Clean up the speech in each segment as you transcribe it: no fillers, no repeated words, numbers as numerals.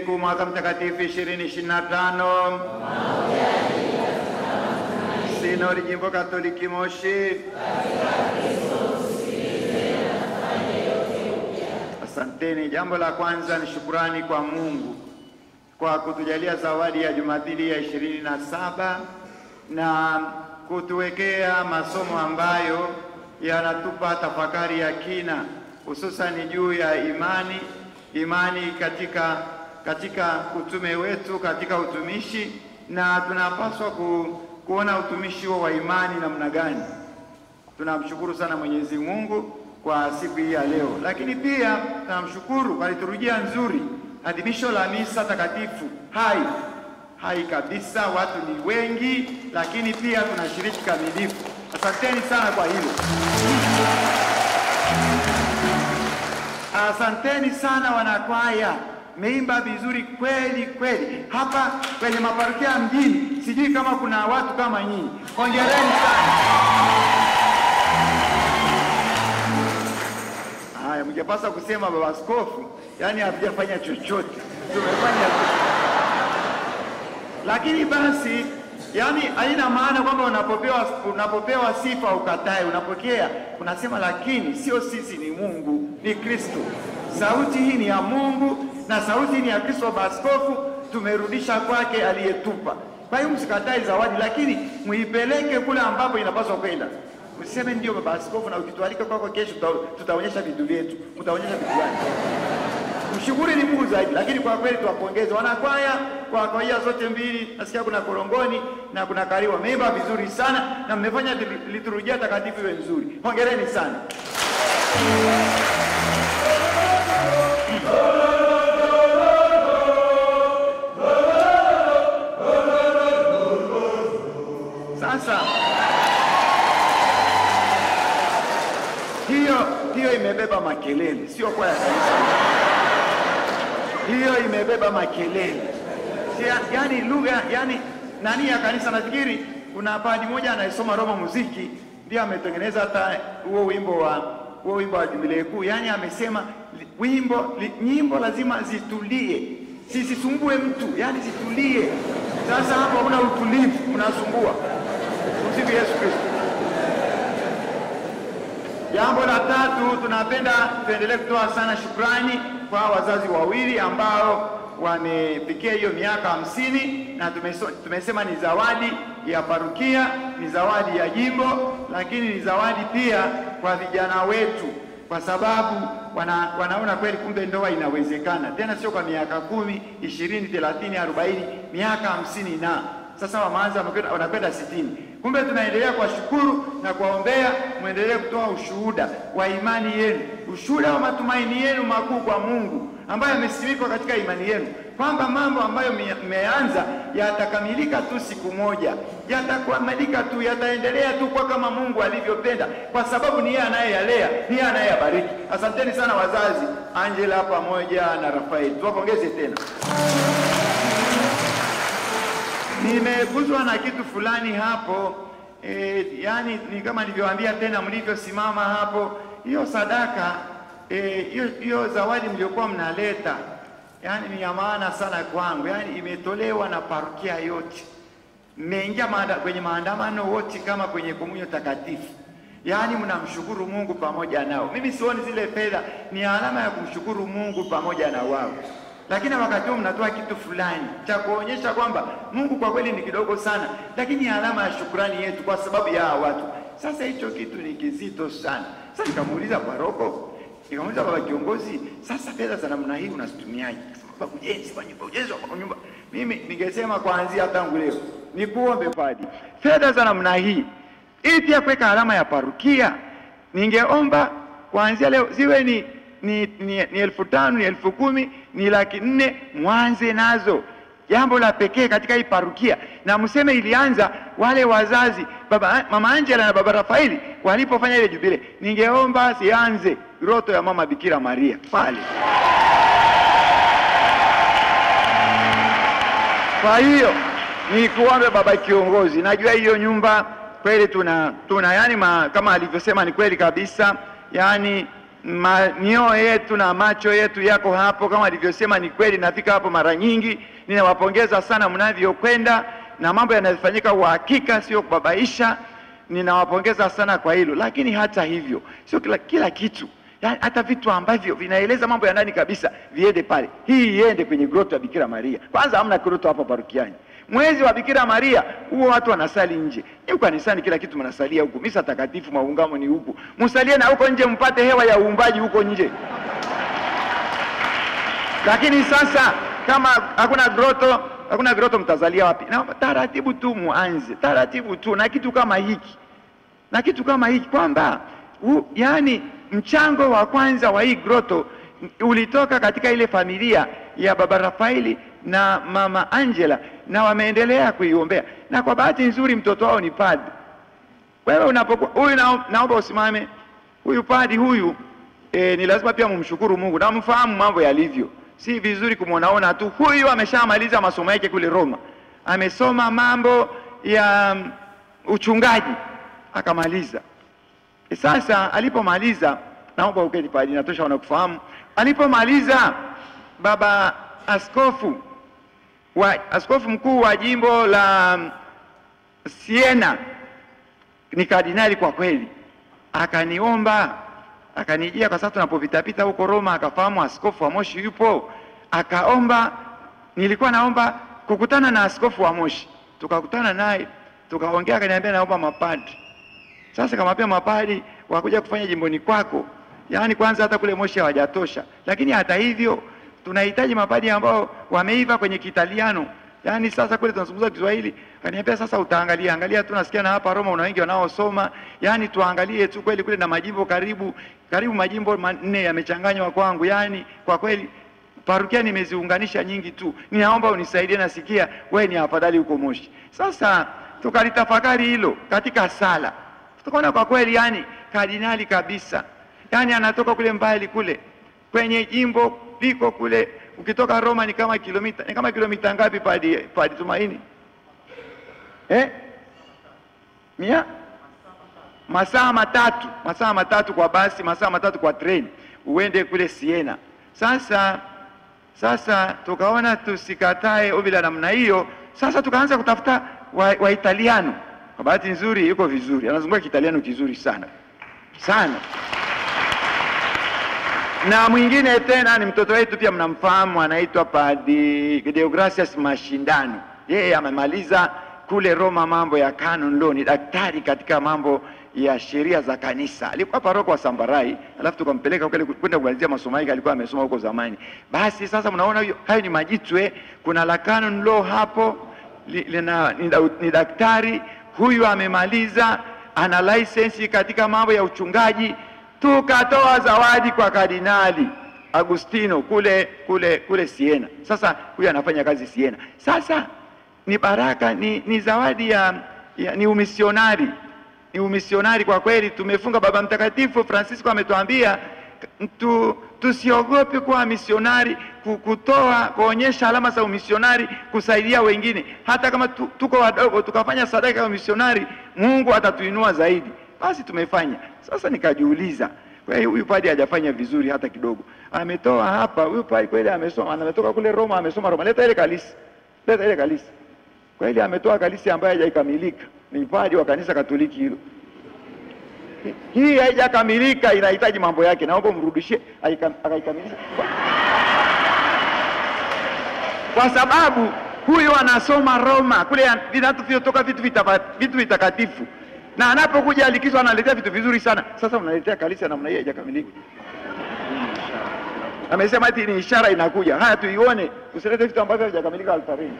Kuu mwaka mtakatifu 2025. Sinodi Jimbo Katoliki Moshi. Asanteni. Jambo la kwanza ni shukrani kwa Mungu kwa kutujalia zawadi ya Jumapili ya 27 na kutuwekea masomo ambayo yanatupa tafakari ya kina, hususan juu ya imani katika utume wetu, katika utumishi, na tunapaswa kuona utumishi wa imani namna gani. Tunamshukuru sana Mwenyezi Mungu kwa siku hii ya leo, lakini pia tunamshukuru kwa liturujia nzuri, adhimisho la misa takatifu hai kabisa. Watu ni wengi, lakini pia tunashiriki kamilifu. Asanteni sana kwa hilo. Asanteni sana wanakwaya, meimba vizuri kweli kweli. Hapa kwenye maparokia mjini sijui kama kuna watu kama nyinyi. Hongereni sana. Haya, mngepasa kusema baba askofu, yani hatujafanya chochote, tumefanya lakini basi, yani haina maana kwamba unapopewa sifa ukatae. Unapokea, unasema lakini sio sisi, ni Mungu, ni Kristo. Sauti hii ni ya Mungu na sauti hii ni ya Kristo. Baba askofu tumerudisha kwake aliyetupa. Kwa hiyo msikatae zawadi, lakini muipeleke kule ambapo inapaswa kwenda. Usiseme ndio baba askofu na ukitualika kwako kesho tutaonyesha vitu vyetu. Utaonyesha vitu gani? Mshukuru ni Mungu zaidi, lakini kwa kweli tuwapongeze wanakwaya kwa kwaya zote mbili. Nasikia kuna Korongoni na kuna Kariwa, wameimba vizuri sana na mmefanya liturujia takatifu iwe nzuri. Hongereni sana. Sasa hiyo imebeba makelele, sio kwa ya kanisa. Hiyo imebeba makelele. Yani lugha, yani nani ya kanisa. Nafikiri kuna padi moja anayesoma Roma muziki, ndiye ametengeneza hata huo wimbo wa Jubilei Kuu. Yani amesema nyimbo lazima zitulie, sisisumbue mtu, yani zitulie. Sasa hapo una utulivu, unasumbua. Msifu Yesu Kristo. Jambo la tatu, tunapenda tuendelee kutoa sana shukrani kwa wazazi wawili ambao wamefikia hiyo miaka 50, na tumesema ni zawadi ya parokia, ni zawadi ya jimbo, lakini ni zawadi pia kwa vijana wetu, kwa sababu wanaona kweli kumbe ndoa inawezekana. Tena sio kwa miaka 10, 20, 30, 40, miaka 50 na sasa wameanza wanakwenda 60. Kumbe tunaendelea kuwashukuru na kuwaombea, muendelee kutoa ushuhuda wa imani yenu, ushuhuda wa matumaini yenu makuu kwa Mungu ambaye amesimikwa katika imani yenu, kwamba mambo ambayo mmeanza yatakamilika tu siku moja, yatakamilika tu, yataendelea tu kwa kama Mungu alivyopenda, kwa sababu ni yeye anayeyalea, ni yeye anayeyabariki. Asanteni sana wazazi, Angela pamoja na Rafael, tuwapongeze tena. Nimeguzwa na kitu fulani hapo, yani ni kama nilivyowaambia tena mlivyosimama hapo, hiyo sadaka, hiyo zawadi mliokuwa mnaleta, yani ni ya maana sana kwangu. Yani imetolewa na parokia yote, mmeingia kwenye maandamano wote kama kwenye komunyo takatifu, yani mnamshukuru Mungu pamoja nao. Mimi sioni zile fedha ni alama ya kumshukuru Mungu pamoja na wao, lakini wakati huo mnatoa kitu fulani cha kuonyesha kwamba Mungu kwa kweli ni kidogo sana, lakini alama ya shukrani yetu kwa sababu ya watu. Sasa hicho kitu ni kizito sana. Sasa nikamuuliza paroko, nikamuuliza baba kiongozi, sasa fedha za namna hii unazitumiaje? Sababu ujenzi wa nyumba. Mimi ningesema kuanzia tangu leo nikuombe padi, fedha za namna hii ili pia kuweka alama ya parokia, ningeomba kuanzia leo ziwe ni 5,000, ni 10,000, ni 400,000, mwanze nazo. Jambo la pekee katika hii parokia, na mseme ilianza wale wazazi mama Angela na baba Rafaeli walipofanya ile jubilei. Ningeomba sianze roto ya mama Bikira Maria pale. Kwa hiyo ni kuombe baba kiongozi, najua hiyo nyumba kweli tuna yani kama alivyosema ni kweli kabisa, yani mioyo yetu na macho yetu yako hapo. Kama alivyosema ni kweli, nafika hapo mara nyingi. Ninawapongeza sana mnavyokwenda na mambo yanayofanyika uhakika, sio kubabaisha. Ninawapongeza sana kwa hilo. Lakini hata hivyo sio kila kitu, yani hata vitu ambavyo vinaeleza mambo ya ndani kabisa viende pale. Hii iende kwenye groto ya Bikira Maria. Kwanza hamna groto hapa parokiani. Mwezi wa Bikira Maria huo watu wanasali nje. Ni kanisani kila kitu mnasalia huko. Misa takatifu, maungamo ni huko. Msalie na huko nje mpate hewa ya uumbaji huko nje. Lakini sasa kama hakuna groto mtazalia wapi? Na taratibu tu muanze. Taratibu tu na kitu kama hiki. Na kitu kama hiki kwamba yani mchango wa kwanza wa hii groto ulitoka katika ile familia ya Baba Rafaeli na Mama Angela, na wameendelea kuiombea. Na kwa bahati nzuri mtoto wao ni padri. Wewe unapokuwa huyu, naomba usimame. Huyu padri huyu ni lazima pia mumshukuru Mungu na mfahamu mambo yalivyo. Si vizuri kumuonaona tu. Huyu ameshamaliza masomo yake kule Roma. Amesoma mambo ya uchungaji akamaliza. Sasa alipomaliza, naomba uketi padri, natosha wanakufahamu. Alipomaliza, baba askofu mkuu wa jimbo la Siena, ni kardinali kwa kweli, akaniomba, akanijia kwa sababu tunapopita huko Roma, akafahamu askofu wa Moshi yupo, akaomba. Nilikuwa naomba kukutana na askofu wa Moshi, tukakutana naye, tukaongea, akaniambia naomba mapadri. Sasa kama pia mapadri wakuja kufanya jimboni kwako, yani kwanza hata kule Moshi hawajatosha, lakini hata hivyo tunahitaji mapadri ambao wameiva kwenye Kitaliano. Yani sasa kule tunazungumza Kiswahili. Kaniambia sasa angalia tu, nasikia na hapa Roma una wengi wanaosoma. Yani tuangalie tu kweli kule, na majimbo karibu majimbo 4 yamechanganywa kwangu. Yani kwa kweli parokia nimeziunganisha nyingi tu. Ninaomba unisaidie, nasikia wewe ni afadhali huko Moshi. Sasa tukalitafakari hilo katika sala. Tukaona kwa kweli yani kardinali kabisa. Yani anatoka kule mbali kule kwenye jimbo liko kule, ukitoka Roma ni kama kilomita ngapi padi Tumaini? Masaa matatu kwa basi, masaa matatu kwa treni uende kule Siena. Sasa tukaona tusikatae ombi la namna hiyo. Sasa tukaanza kutafuta wa Italiano. Kwa bahati nzuri yuko vizuri, anazungumza Kitaliano kizuri sana na mwingine tena ni mtoto wetu pia mnamfahamu, anaitwa Padre Deogracias Mashindano. Yeye amemaliza kule Roma mambo ya canon law, ni daktari katika mambo ya sheria za kanisa. Alikuwa paroko wa Sambarai, alafu tukampeleka kule kwenda kumalizia masomo yake, alikuwa amesoma huko zamani. Basi sasa mnaona hayo ni majitwe. Kuna la canon law hapo, ni daktari huyu, amemaliza, ana license katika mambo ya uchungaji. Tukatoa zawadi kwa Kardinali Agustino kule Siena. Sasa huyu anafanya kazi Siena. Sasa ni baraka, ni zawadi ni umisionari. Ni umisionari kwa kweli. Tumefunga, Baba Mtakatifu Francisco ametuambia tusiogope kuwa misionari, kuonyesha alama za umisionari, kusaidia wengine. Hata kama tuko wadogo tukafanya sadaka ya umisionari, Mungu atatuinua zaidi. Basi tumefanya. Sasa nikajiuliza, kwa hiyo huyu padri hajafanya vizuri hata kidogo. Ametoa hapa, huyu padri kweli amesoma, ametoka kule Roma, amesoma Roma. Leta ile kalisi. Kweli ametoa kalisi ambayo haijakamilika. Ni padri wa kanisa Katoliki hilo. Hii haijakamilika, inahitaji mambo yake. Naomba mrudishie akaikamilisha. Kwa sababu huyu anasoma Roma, kule vinatoka vitu vitakatifu. Na anapokuja alikizo analetea vitu vizuri sana. Sasa unaletea kalisi namna hiyo haijakamilika. Amesema ati ni ishara inakuja. Haya tuione, usilete vitu ambavyo havijakamilika altarini.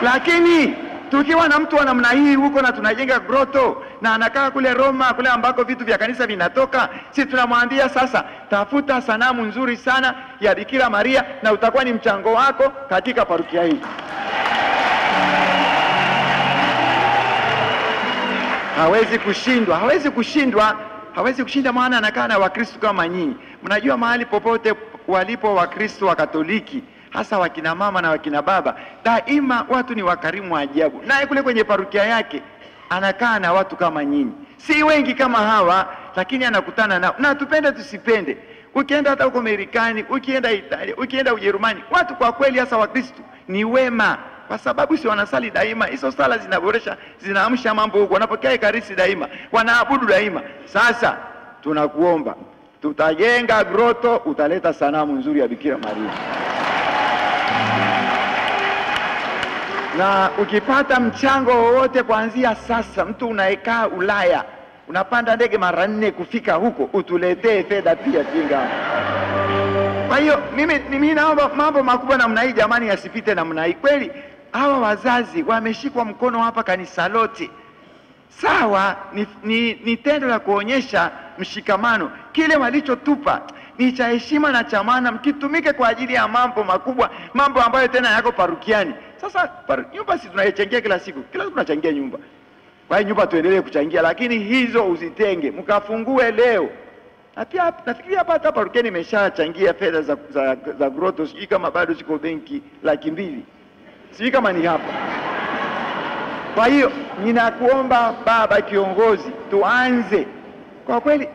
Lakini tukiwa na mtu wa namna hii huko na tunajenga groto na anakaa kule Roma, kule ambako vitu vya kanisa vinatoka, si tunamwambia sasa tafuta sanamu nzuri sana ya Bikira Maria na utakuwa ni mchango wako katika parokia hii. Hawezi kushinda maana anakaa na Wakristo kama nyinyi. Mnajua mahali popote walipo Wakristo wa Katoliki, hasa wakina mama na wakina baba, daima watu ni wakarimu wa ajabu. Naye kule kwenye parokia yake anakaa na watu kama nyinyi. Si wengi kama hawa, lakini anakutana nao. Na tupende tusipende, ukienda hata huko Marekani, ukienda Italia, ukienda Ujerumani, watu kwa kweli hasa Wakristo ni wema, kwa sababu si wanasali daima. Hizo sala zinaboresha, zinaamsha mambo huko, wanapokea ekaristi daima, wanaabudu daima. Sasa tunakuomba, tutajenga groto, utaleta sanamu nzuri ya Bikira Maria. Na ukipata mchango wowote kuanzia sasa, mtu unaekaa Ulaya, unapanda ndege mara 4 kufika huko, utuletee fedha pia kinga. Kwa hiyo mimi naomba mambo makubwa namna hii jamani yasipite namna hii. Kweli hawa wazazi wameshikwa mkono hapa kanisa lote. Sawa, ni tendo la kuonyesha mshikamano. Kile walichotupa ni cha heshima na cha maana, mkitumike kwa ajili ya mambo makubwa, mambo ambayo tena yako parukiani. Sasa nyumba si tunayechangia kila siku tunachangia nyumba. Kwa hiyo nyumba tuendelee kuchangia, lakini hizo uzitenge, mkafungue leo. Na pia nafikiri hapa parukiani nimeshachangia fedha za groto, sijui kama bado ziko benki 200,000. Sijui kama ni hapa. Kwa hiyo ninakuomba baba kiongozi, tuanze. Kwa kweli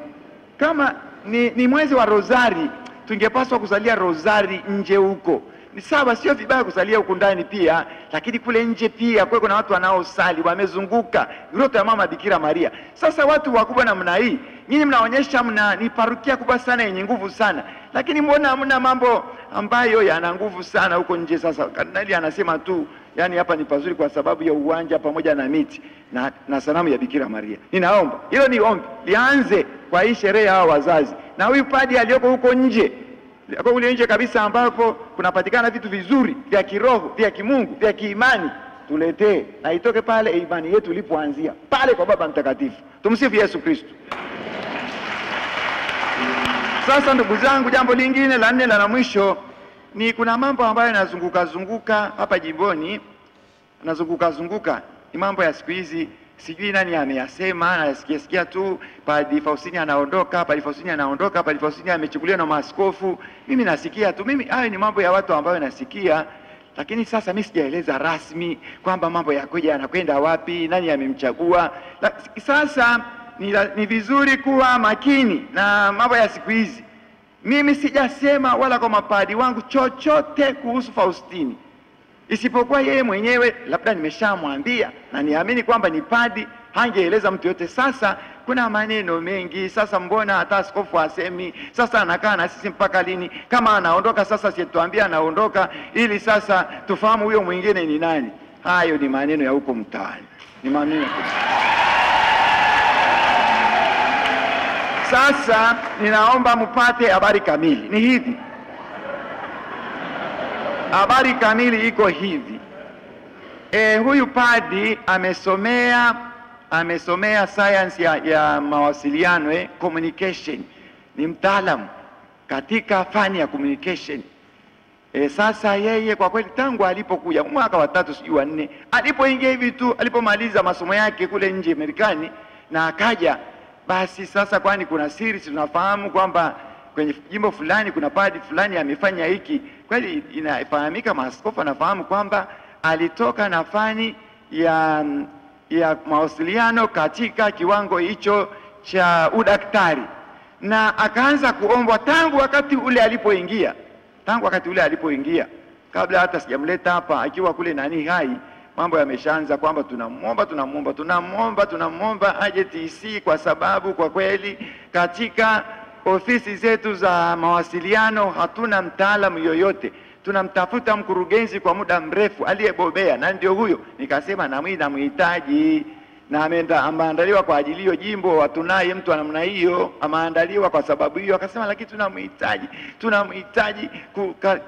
kama ni mwezi wa Rozari, tungepaswa kusalia Rozari nje huko. Ni sawa, sio vibaya kusalia huko ndani pia, lakini kule nje pia kwa kuna watu wanaosali wamezunguka groto ya Mama Bikira Maria. Sasa watu wakubwa namna hii, nyinyi mnaonyesha ni parukia kubwa sana yenye nguvu sana, lakini mbona hamna mambo ambayo yana nguvu sana huko nje? Sasa kardinali anasema tu yani hapa ni pazuri kwa sababu ya uwanja pamoja na miti na sanamu ya Bikira Maria. Ninaomba hilo ni ombi lianze kwa hii sherehe ya wazazi, na huyu padi aliyoko huko nje, kwa ule nje kabisa ambapo kunapatikana vitu vizuri vya kiroho, vya kimungu, vya kiimani, tuletee na itoke pale imani yetu ilipoanzia pale kwa Baba Mtakatifu. Tumsifu Yesu Kristo. Sasa ndugu zangu, jambo lingine la 4 la mwisho ni kuna mambo ambayo yanazunguka hapa jimboni, ni mambo ya siku hizi, sijui nani ameyasema, na sikia tu Padre Faustini anaondoka, Padre Faustini amechukuliwa na maaskofu. Mimi nasikia tu, hayo ni mambo ya watu ambao nasikia, lakini sasa mimi sijaeleza rasmi kwamba mambo yakoje, yanakwenda wapi, nani amemchagua. Sasa ni vizuri kuwa makini na mambo ya siku hizi. Mimi sijasema wala kwa mapadi wangu chochote kuhusu Faustini, isipokuwa yeye mwenyewe labda nimeshamwambia, na niamini kwamba ni padi, hangeeleza mtu yote. Sasa kuna maneno mengi, sasa mbona hata askofu asemi? Sasa anakaa na sisi mpaka lini? Kama anaondoka sasa, si tuambie anaondoka, ili sasa tufahamu huyo mwingine ni nani. Hayo ni maneno ya huko mtaani, ni maneno. Sasa ninaomba mpate habari kamili. Ni hivi, habari kamili iko hivi. Huyu padi amesomea science ya mawasiliano, communication. Ni mtaalamu katika fani ya communication. Sasa yeye kwa kweli tangu alipokuja mwaka wa 3 sijui wa 4, alipoingia hivi tu, alipomaliza masomo yake kule nje Marekani na akaja, basi sasa kwani kuna siri, tunafahamu kwamba kwenye jimbo fulani kuna padi fulani amefanya hiki. Kweli inafahamika, maaskofu anafahamu kwamba alitoka na fani ya mawasiliano katika kiwango hicho cha udaktari, na akaanza kuombwa tangu wakati ule alipoingia, kabla hata sijamleta hapa, akiwa kule Hai, mambo yameshaanza kwamba tunamwomba aje TC, kwa sababu kwa kweli katika ofisi zetu za mawasiliano hatuna mtaalamu yoyote. Tunamtafuta mkurugenzi kwa muda mrefu aliyebobea, na ndio huyo. Nikasema namhitaji, na ameandaliwa kwa ajili hiyo jimbo, hatunaye mtu namna hiyo, ameandaliwa kwa sababu hiyo. Akasema lakini tunamhitaji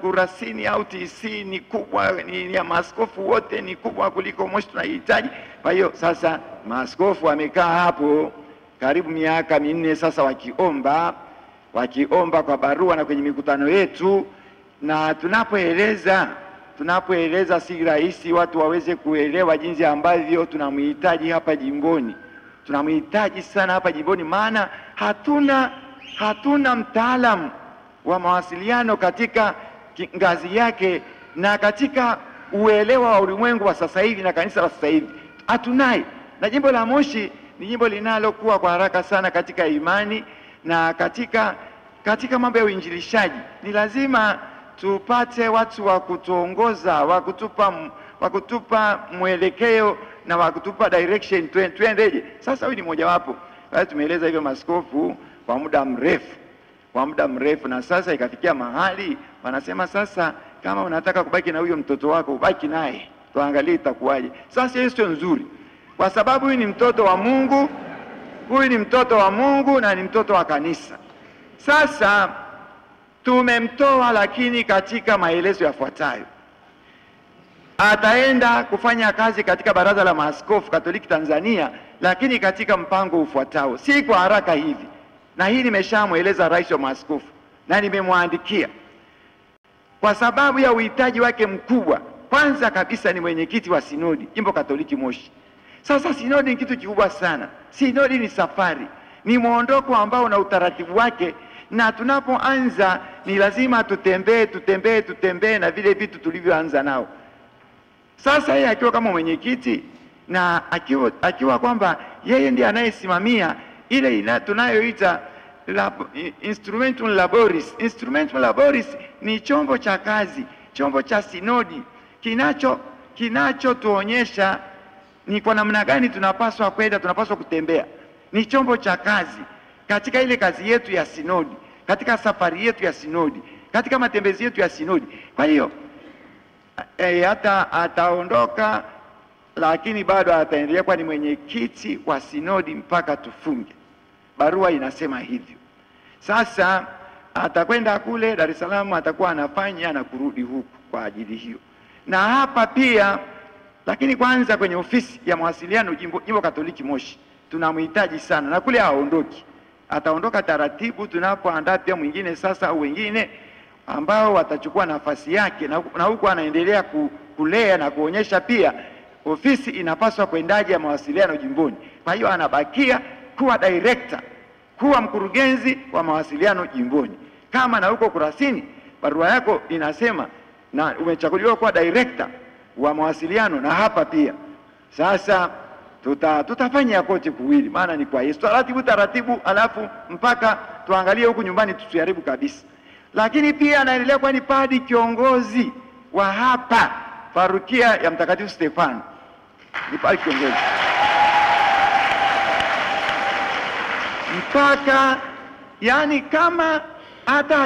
kurasini au TC ni kubwa, ni ya maaskofu wote, ni kubwa kuliko Moshi, tunahitaji. Kwa hiyo sasa maaskofu wamekaa hapo karibu miaka 4 sasa, wakiomba kwa barua na kwenye mikutano yetu, na tunapoeleza si rahisi watu waweze kuelewa jinsi ambavyo tunamhitaji hapa jimboni. Tunamhitaji sana hapa jimboni, maana hatuna mtaalamu wa mawasiliano katika ngazi yake na katika uelewa wa ulimwengu wa sasa hivi na kanisa la sasa hivi. Hatunaye. Na jimbo la Moshi ni jimbo linalokuwa kwa haraka sana katika imani na katika mambo ya uinjilishaji. Ni lazima tupate watu wa kutuongoza, wa kutupa mwelekeo na wa kutupa direction tuendeje. Sasa huyu ni mmoja wapo. Tumeeleza hivyo maaskofu kwa muda mrefu, na sasa ikafikia mahali wanasema sasa kama unataka kubaki na huyo mtoto wako ubaki naye, tuangalie itakuwaje. Sasa hiyo sio nzuri, kwa sababu huyu ni mtoto wa Mungu, na ni mtoto wa kanisa. Sasa tumemtoa, lakini katika maelezo yafuatayo. Ataenda kufanya kazi katika Baraza la Maaskofu Katoliki Tanzania, lakini katika mpango ufuatao, si kwa haraka hivi. Na hii nimeshamweleza rais wa maaskofu na nimemwandikia, kwa sababu ya uhitaji wake mkubwa. Kwanza kabisa ni mwenyekiti wa sinodi Jimbo Katoliki Moshi. Sasa sinodi ni kitu kikubwa sana. Sinodi ni safari, ni muondoko ambao na utaratibu wake, na tunapoanza ni lazima tutembee na vile vitu tulivyoanza nao. Sasa yeye akiwa kama mwenyekiti na akiwa kwamba yeye ndiye anayesimamia ile tunayoita instrumentum laboris. Instrumentum laboris ni chombo cha kazi, chombo cha sinodi kinachotuonyesha ni kwa namna gani tunapaswa kwenda, tunapaswa kutembea. Ni chombo cha kazi katika ile kazi yetu ya sinodi, katika safari yetu ya sinodi, katika matembezi yetu ya sinodi. Kwa hiyo hata ataondoka, lakini bado ataendelea kuwa ni mwenyekiti wa sinodi mpaka tufunge. Barua inasema hivyo. Sasa atakwenda kule Dar es Salaam, atakuwa anafanya na kurudi huku kwa ajili hiyo. Na hapa pia, lakini kwanza kwenye ofisi ya mawasiliano Jimbo Katoliki Moshi tunamhitaji sana, na kule haondoki. Ataondoka taratibu tunapoandaa pia mwingine sasa, au wengine ambao watachukua nafasi yake, na huku anaendelea kulea na kuonyesha pia ofisi inapaswa kwendaje ya mawasiliano jimboni. Kwa hiyo anabakia kuwa director, kuwa mkurugenzi wa mawasiliano jimboni. Kama na huko Kurasini barua yako inasema na umechaguliwa kuwa director wa mawasiliano, na hapa pia sasa tutafanya kote kuwili, maana ni kwa Yesu taratibu, alafu mpaka tuangalie huku nyumbani tusiharibu kabisa. Lakini pia anaendelea kuwa ni padi kiongozi wa hapa Parokia ya Mtakatifu Stefano, ni padi kiongozi mpaka, yani kama hata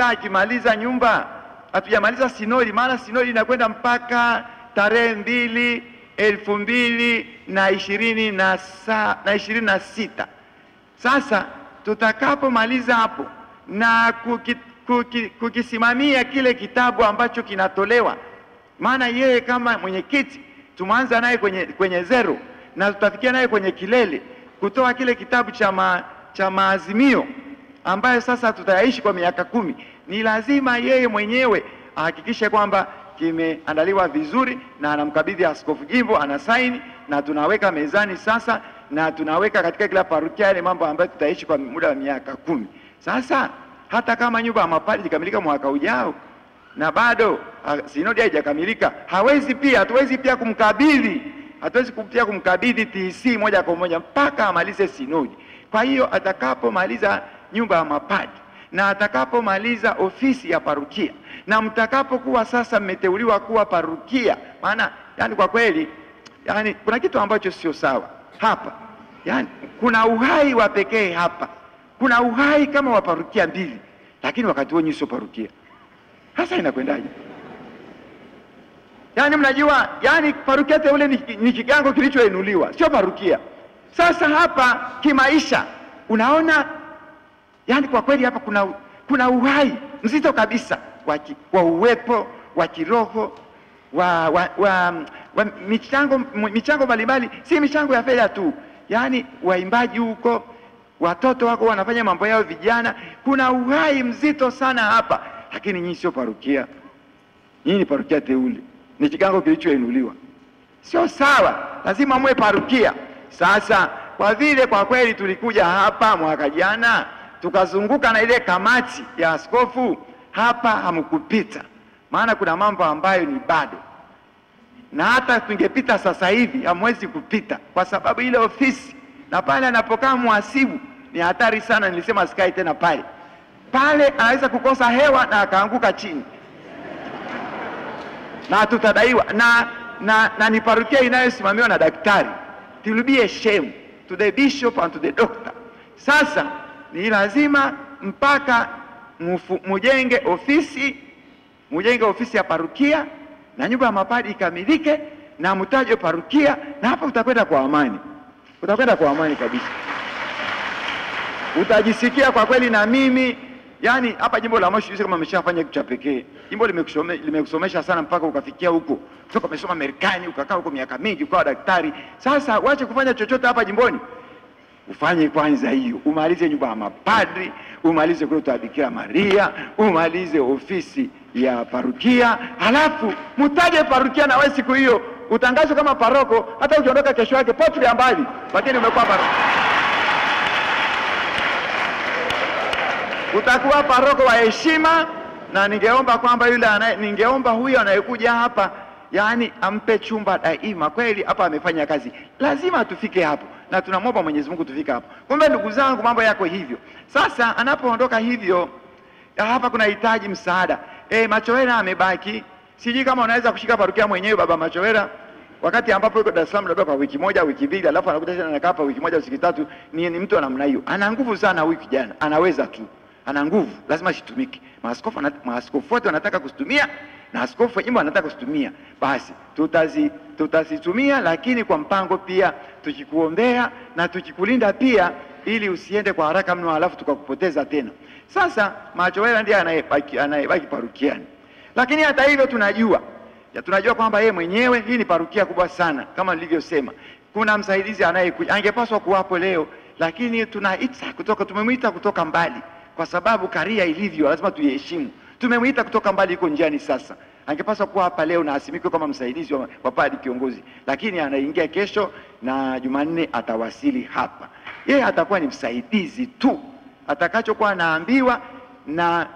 akimaliza nyumba, hatujamaliza sinodi, maana sinodi inakwenda mpaka tarehe 2/2026. Sasa tutakapomaliza hapo na kukisimamia kile kitabu ambacho kinatolewa, maana yeye kama mwenyekiti tumeanza naye kwenye zero na tutafikia naye kwenye kilele, kutoa kile kitabu cha maazimio ambayo sasa tutayaishi kwa miaka 10. Ni lazima yeye mwenyewe ahakikishe kwamba kimeandaliwa vizuri, na anamkabidhi askofu jimbo, anasaini, na tunaweka mezani sasa, na tunaweka katika kila parokia ile mambo ambayo tutaishi kwa muda wa miaka 10. Sasa hata kama nyumba ya mapadri ikamilika mwaka ujao na bado sinodi haijakamilika, hatuwezi pia kumkabidhi TC moja kwa moja mpaka amalize sinodi. Kwa hiyo atakapomaliza nyumba ya mapadri na atakapomaliza ofisi ya parokia, na mtakapokuwa sasa mmeteuliwa kuwa parokia, maana yani kwa kweli yani kuna kitu ambacho sio sawa hapa. Yani kuna uhai wa pekee hapa, kuna uhai kama wa parokia 2, lakini wakati huo sio parokia. Sasa inakwendaje? Yani mnajua, yani parokia teule ni kigango kilichoinuliwa, sio parokia. Sasa hapa kimaisha unaona, yani kwa kweli hapa kuna uhai mzito kabisa wa uwepo wa kiroho wa michango mbalimbali, si michango ya fedha tu. Yani waimbaji huko, watoto wako wanafanya mambo yao, vijana, kuna uhai mzito sana hapa. Lakini nyinyi sio parokia, nyinyi ni parokia teule, ni kigango kilichoinuliwa, sio sawa. Lazima muwe parokia. Sasa kwa vile kwa kweli tulikuja hapa mwaka jana tukazunguka na ile kamati ya askofu, hapa hamkupita, maana kuna mambo ambayo ni bado. na hata tungepita sasa hivi hamwezi kupita kwa sababu ile ofisi, na pale anapokaa mhasibu ni hatari sana. Nilisema sikai tena pale. Pale anaweza kukosa hewa na akaanguka chini na tutadaiwa na ni parokia inayosimamiwa na daktari. It will be a shame to the bishop and to the doctor. Sasa ni lazima mpaka mujenge ofisi ya parokia na nyumba ya mapadi ikamilike na mtaje parokia, na hapa utakwenda kwa amani. Utakwenda kwa amani kabisa. Utajisikia kwa kweli. Na mimi yani hapa jimbo la Moshi kama ameshafanya kitu cha pekee. Jimbo limekusomesha sana mpaka ukafikia huko. Kutoka umesoma Marekani, ukakaa huko miaka mingi, ukawa daktari. Sasa uache kufanya chochote hapa jimboni. Ufanye kwanza hiyo. Umalize nyumba ya mapadri, umalize kule Bikira Maria, umalize ofisi ya parokia, halafu mtaje parokia na wewe siku hiyo utangazwe kama paroko. Hata ukiondoka kesho yake potri mbali, lakini umekuwa paroko. Utakuwa paroko wa heshima. Na ningeomba kwamba ningeomba huyo anayekuja hapa yani ampe chumba daima. Kweli hapa amefanya kazi, lazima tufike hapo, na tunamwomba Mwenyezi Mungu tufike hapo. Kumbe ndugu zangu, mambo yako hivyo. Sasa anapoondoka hivyo, hapa kuna hitaji msaada. Machowera amebaki. Sijui kama unaweza kushika parokia mwenyewe baba Machowera, wakati ambapo yuko Dar es Salaam labda kwa wiki moja wiki mbili, alafu anakuja tena anakaa hapa wiki moja wiki tatu. Ni mtu wa namna hiyo. Ana nguvu sana huyu kijana. Anaweza tu. Ana nguvu, lazima shitumike. Maaskofu wote wanataka kusitumia, na askofu jimbo anataka kusitumia. Basi tutazitumia, lakini kwa mpango pia, tukikuombea na tukikulinda pia, ili usiende kwa haraka mno alafu tukakupoteza tena. Sasa Machowera ndiye anayebaki parukiani. Lakini hata hivyo tunajua kwamba yeye mwenyewe, hii ni parukia kubwa sana kama nilivyosema. Kuna msaidizi anayekuja, angepaswa kuwapo leo, lakini tumemwita kutoka mbali. Kwa sababu karia ilivyo, lazima tuiheshimu. Tumemwita kutoka mbali, yuko njiani sasa. Angepaswa kuwa hapa leo na asimikwe kama msaidizi wa padri kiongozi. Lakini anaingia kesho na Jumanne atawasili hapa. Yeye atakuwa ni msaidizi tu. Atakachokuwa anaambiwa na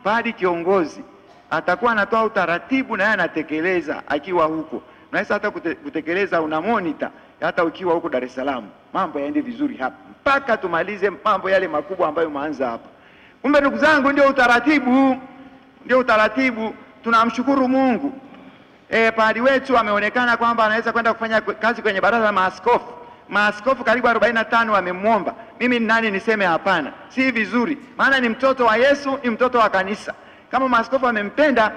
padri kiongozi, atakuwa anatoa utaratibu na yeye anatekeleza akiwa huko. Unaweza hata kutekeleza una monitor hata ukiwa huko Dar es Salaam. Mambo yaende vizuri hapa mpaka tumalize mambo yale makubwa ambayo maanza hapa. Kumbe ndugu zangu, ndio utaratibu. Tunamshukuru Mungu. Padri wetu ameonekana kwamba anaweza kwenda kufanya kazi kwenye baraza la maaskofu. Maaskofu karibu 45 wamemwomba. Mimi ni nani niseme hapana? Si vizuri. Maana ni mtoto wa Yesu, ni mtoto wa kanisa. Kama maaskofu wamempenda,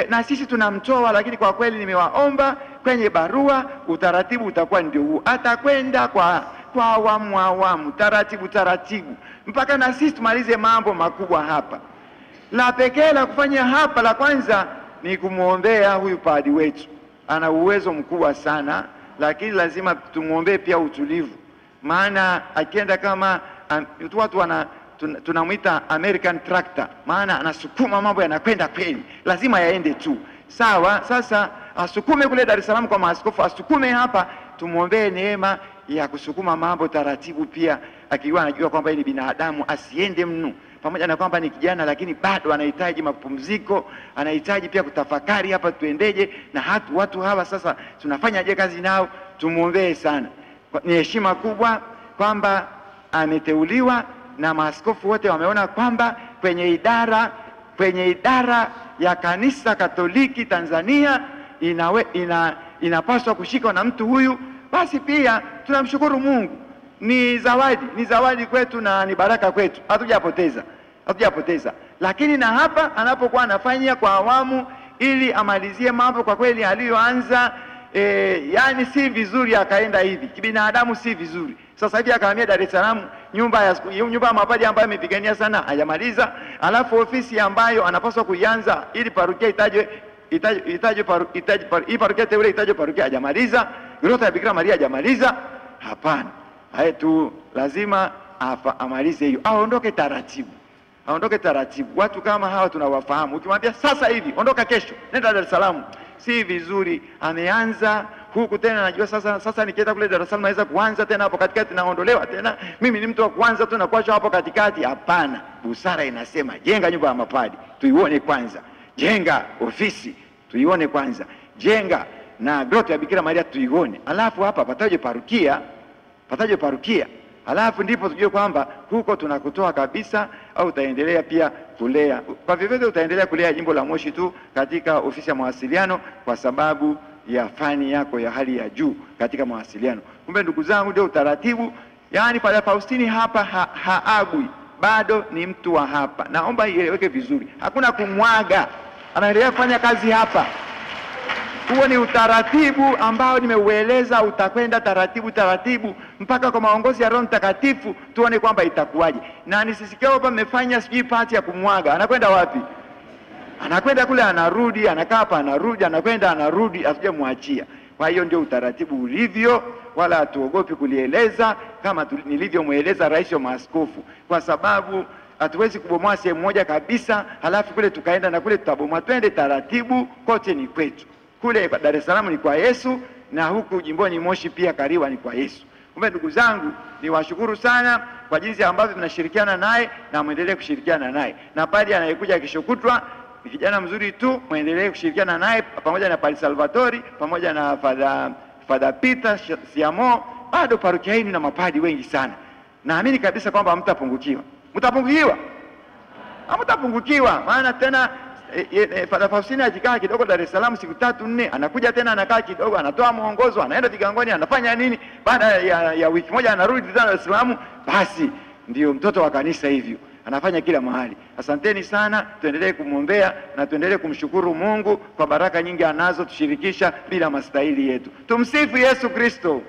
na sisi tunamtoa, lakini kwa kweli nimewaomba kwenye barua, utaratibu utakuwa ndio huu. Atakwenda kwa awamu, taratibu mpaka na sisi tumalize mambo makubwa hapa. La pekee la kufanya hapa, la kwanza ni kumuombea huyu padri wetu. Ana uwezo mkubwa sana, lakini lazima tumuombee pia utulivu. Maana akienda kama watu tunamuita American tractor, maana anasukuma mambo yanakwenda kweli, lazima yaende tu. Sawa, sasa asukume kule Dar es Salaam kwa maaskofu, asukume hapa, tumuombee neema ya kusukuma mambo taratibu pia, akiwa anajua kwamba ni binadamu, asiende mno. Pamoja na kwamba ni kijana, lakini bado anahitaji mapumziko, anahitaji pia kutafakari hapa tuendeje na watu hawa sasa tunafanyaje kazi nao. Tumuombee sana. Ni heshima kubwa kwamba ameteuliwa, na maaskofu wote wameona kwamba kwenye idara ya Kanisa Katoliki Tanzania inapaswa kushikwa na mtu huyu. Basi pia tunamshukuru Mungu. Ni zawadi kwetu na ni baraka kwetu. Hatujapoteza. Lakini na hapa anapokuwa anafanya kwa awamu ili amalizie mambo kwa kweli aliyoanza, yani si vizuri akaenda hivi. Kibinadamu si vizuri. Sasa hivi akahamia Dar es Salaam, nyumba ya mapadri ambayo amepigania sana hajamaliza, alafu ofisi ambayo anapaswa kuianza ili parokia hii parokia teule itajwe parokia hajamaliza, Grotto ya Bikira Maria hajamaliza. Hapana. Tu lazima amalize hiyo. Aondoke taratibu. Watu kama hawa tunawafahamu. Ukimwambia sasa hivi ondoka kesho nenda Dar es Salaam, si vizuri. Ameanza huku tena, najua sasa nikienda kule Dar es Salaam naweza kuanza tena hapo katikati, naondolewa tena. Mimi ni mtu wa kwanza tu na kuacha hapo katikati. Hapana. Busara inasema jenga nyumba ya mapadri tuione kwanza. Jenga ofisi tuione kwanza. jenga na grotto ya Bikira Maria tuione, alafu hapa pataje parokia, alafu ndipo tujue kwamba huko tunakutoa kabisa, au utaendelea pia kulea. Kwa vyovyote utaendelea kulea jimbo la Moshi tu katika ofisi ya mawasiliano, kwa sababu ya fani yako ya hali ya juu katika mawasiliano. Kumbe ndugu zangu, ndio utaratibu. Yani Padre Faustini hapa haagwi, bado ni mtu wa hapa. Naomba ieleweke vizuri, hakuna kumwaga, anaendelea kufanya kazi hapa. Huo ni utaratibu ambao nimeueleza, utakwenda taratibu mpaka kwa maongozi ya Roho Mtakatifu tuone kwamba itakuwaje. Na nisisikia hapa mmefanya sijui party ya kumwaga. Anakwenda wapi? Anakwenda kule, anarudi, anakaa hapa, anarudi, anakwenda, anarudi, asijemwachia. Kwa hiyo ndio utaratibu ulivyo, wala hatuogopi kulieleza kama nilivyomueleza rais wa maaskofu, kwa sababu hatuwezi kubomoa sehemu moja kabisa halafu kule tukaenda na kule tutabomoa. Twende taratibu, kote ni kwetu. Kule Dar es Salaam ni kwa Yesu, na huku jimboni Moshi pia Kariwa ni kwa Yesu. Kumbe ndugu zangu, niwashukuru sana kwa jinsi ambavyo tunashirikiana naye, na muendelee kushirikiana naye. Na padri anayekuja kesho kutwa ni kijana mzuri tu, muendelee kushirikiana naye pamoja na Padre Salvatori, pamoja na Father Peter Siamo. Bado parokia hii na mapadi wengi sana. Naamini kabisa kwamba hamtapungukiwa. Hamtapungukiwa, maana tena Padre Faustini ajikaa kidogo Dar es Salaam siku 3-4, anakuja tena anakaa kidogo, anatoa mwongozo, anaenda Vigangoni, anafanya nini, baada ya wiki moja anarudi tena Dar es Salaam. Basi ndio mtoto wa kanisa hivyo, anafanya kila mahali. Asanteni sana, tuendelee kumwombea na tuendelee kumshukuru Mungu kwa baraka nyingi anazo tushirikisha bila mastahili yetu. Tumsifu Yesu Kristo.